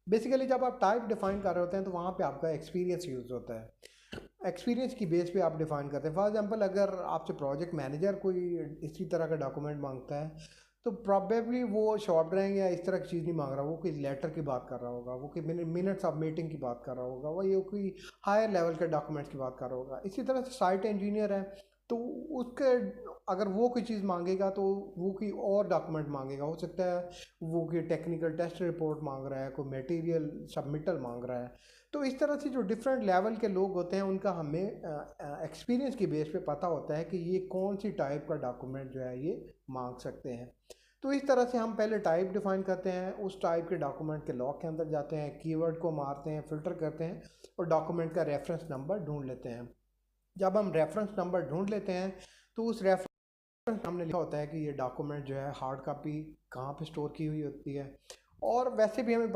Basically जब आप type define कर रहे होते हैं तो वहाँ पे आपका एक्सपीरियंस यूज़ होता है। एक्सपीरियंस की बेस पे आप डिफाइन करते हैं। फॉर एग्जांपल अगर आपसे प्रोजेक्ट मैनेजर कोई इसी तरह का डॉक्यूमेंट मांगता है तो प्रॉबेबली वो शॉर्ट ड्राइंग या इस तरह की चीज़ नहीं मांग रहा, वो कोई लेटर की बात कर रहा होगा, वो कोई मिनट्स ऑफ मीटिंग की बात कर रहा होगा, वो ये कोई हायर लेवल के डॉक्यूमेंट्स की बात कर रहा होगा। इसी तरह से साइट इंजीनियर है तो उसके अगर वो कोई चीज़ मांगेगा तो वो कोई और डॉक्यूमेंट मांगेगा। हो सकता है वो कोई टेक्निकल टेस्ट रिपोर्ट मांग रहा है, कोई मटेरियल सबमिटल मांग रहा है। तो इस तरह से जो डिफरेंट लेवल के लोग होते हैं उनका हमें एक्सपीरियंस की बेस पे पता होता है कि ये कौन सी टाइप का डॉक्यूमेंट जो है ये मांग सकते हैं। तो इस तरह से हम पहले टाइप डिफाइन करते हैं, उस टाइप के डॉक्यूमेंट के लॉग के अंदर जाते हैं, कीवर्ड को मारते हैं, फिल्टर करते हैं और डॉक्यूमेंट का रेफरेंस नंबर ढूंढ लेते हैं। जब हम रेफरेंस नंबर ढूंढ लेते हैं तो उस रेफरेंस हमने लिखा होता है कि ये डॉक्यूमेंट जो है हार्ड कॉपी कहाँ पे स्टोर की हुई होती है। और वैसे भी हमें